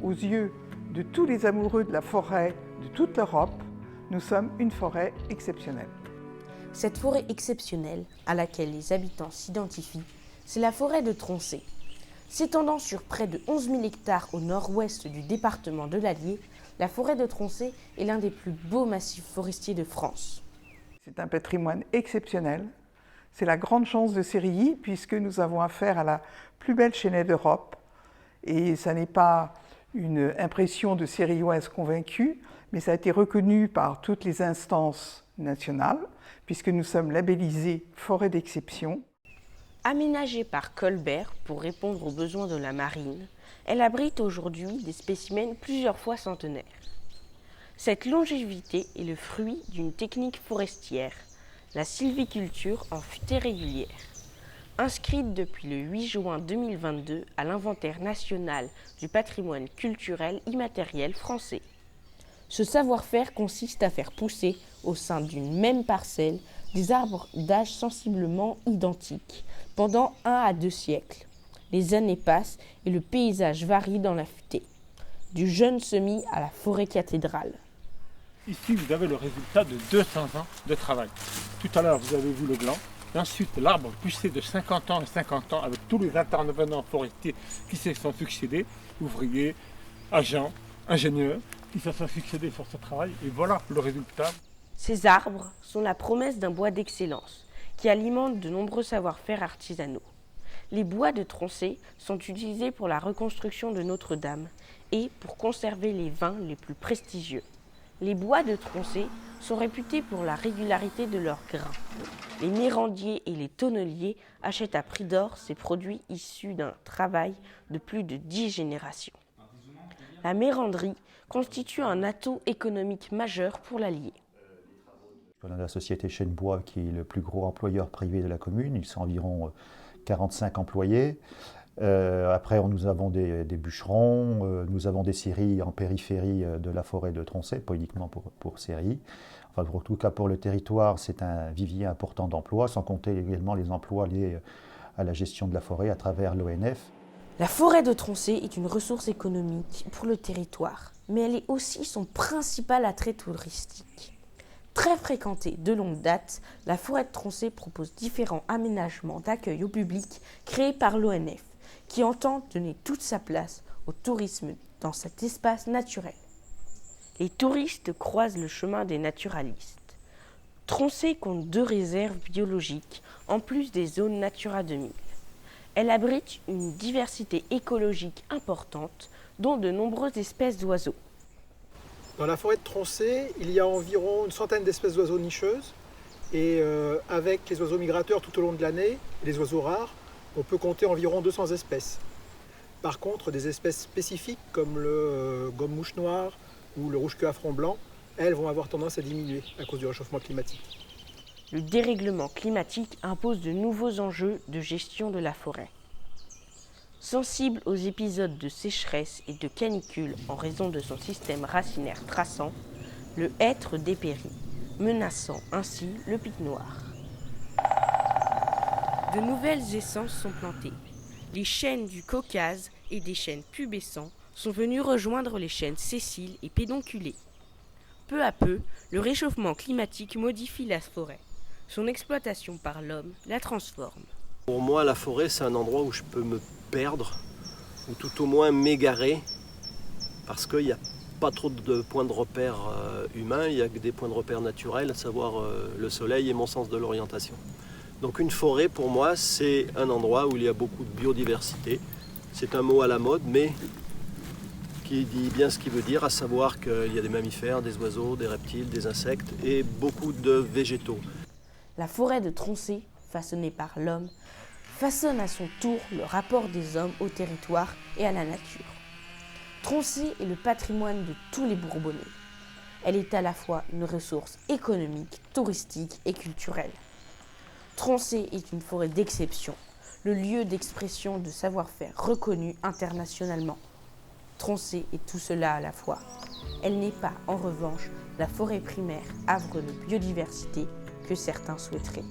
aux yeux de tous les amoureux de la forêt de toute l'Europe, nous sommes une forêt exceptionnelle. Cette forêt exceptionnelle, à laquelle les habitants s'identifient, c'est la forêt de Troncé. S'étendant sur près de 11 000 hectares au nord-ouest du département de l'Allier, la forêt de Troncé est l'un des plus beaux massifs forestiers de France. C'est un patrimoine exceptionnel. C'est la grande chance de Sérilly, puisque nous avons affaire à la plus belle chênaie d'Europe. Et ça n'est pas une impression de Sérilloises convaincus, mais ça a été reconnu par toutes les instances nationales, puisque nous sommes labellisés forêt d'exception. Aménagée par Colbert pour répondre aux besoins de la marine, elle abrite aujourd'hui des spécimens plusieurs fois centenaires. Cette longévité est le fruit d'une technique forestière, la sylviculture en futaies régulières. Inscrite depuis le 8 juin 2022 à l'inventaire national du patrimoine culturel immatériel français. Ce savoir-faire consiste à faire pousser au sein d'une même parcelle des arbres d'âge sensiblement identique pendant 1 à 2 siècles. Les années passent et le paysage varie dans la futaie, du jeune semis à la forêt cathédrale. Ici, vous avez le résultat de 200 ans de travail. Tout à l'heure, vous avez vu le gland. Et ensuite, l'arbre poussé de 50 ans et 50 ans avec tous les intervenants forestiers qui se sont succédés, ouvriers, agents, ingénieurs, qui se sont succédés sur ce travail. Et voilà le résultat. Ces arbres sont la promesse d'un bois d'excellence qui alimente de nombreux savoir-faire artisanaux. Les bois de Troncé sont utilisés pour la reconstruction de Notre-Dame et pour conserver les vins les plus prestigieux. Les bois de Troncé sont réputés pour la régularité de leurs grains. Les nérandiers et les tonneliers achètent à prix d'or ces produits issus d'un travail de plus de 10 générations. La méranderie constitue un atout économique majeur pour l'Allier. On a la société Chêne-Bois qui est le plus gros employeur privé de la commune. Ils sont environ 45 employés. Après, nous avons des bûcherons, nous avons des scieries en périphérie de la forêt de Troncé, pas uniquement pour Sérilly. Enfin, en tout cas, pour le territoire, c'est un vivier important d'emplois, sans compter également les emplois liés à la gestion de la forêt à travers l'ONF. La forêt de Troncé est une ressource économique pour le territoire, mais elle est aussi son principal attrait touristique. Très fréquentée de longue date, la forêt de Troncé propose différents aménagements d'accueil au public créés par l'ONF, qui entend donner toute sa place au tourisme dans cet espace naturel. Les touristes croisent le chemin des naturalistes. Troncé compte 2 réserves biologiques, en plus des zones Natura 2000. Elle abrite une diversité écologique importante, dont de nombreuses espèces d'oiseaux. Dans la forêt de Troncé, il y a environ une centaine d'espèces d'oiseaux nicheuses. Et avec les oiseaux migrateurs tout au long de l'année, les oiseaux rares, on peut compter environ 200 espèces. Par contre, des espèces spécifiques comme le gomme-mouche noire ou le rouge-queue à front blanc, elles vont avoir tendance à diminuer à cause du réchauffement climatique. Le dérèglement climatique impose de nouveaux enjeux de gestion de la forêt. Sensible aux épisodes de sécheresse et de canicule en raison de son système racinaire traçant, le hêtre dépérit, menaçant ainsi le pic noir. De nouvelles essences sont plantées. Les chênes du Caucase et des chênes pubescents sont venus rejoindre les chênes sessiles et pédonculés. Peu à peu, le réchauffement climatique modifie la forêt. Son exploitation par l'homme la transforme. Pour moi, la forêt, c'est un endroit où je peux me perdre, ou tout au moins m'égarer, parce qu'il n'y a pas trop de points de repère humains, il y a que des points de repère naturels, à savoir le soleil et mon sens de l'orientation. Donc une forêt, pour moi, c'est un endroit où il y a beaucoup de biodiversité. C'est un mot à la mode, mais qui dit bien ce qu'il veut dire, à savoir qu'il y a des mammifères, des oiseaux, des reptiles, des insectes et beaucoup de végétaux. La forêt de Troncé, façonnée par l'homme, façonne à son tour le rapport des hommes au territoire et à la nature. Troncé est le patrimoine de tous les Bourbonnais. Elle est à la fois une ressource économique, touristique et culturelle. Troncé est une forêt d'exception, le lieu d'expression de savoir-faire reconnu internationalement. Troncé est tout cela à la fois. Elle n'est pas, en revanche, la forêt primaire, havre de biodiversité que certains souhaiteraient.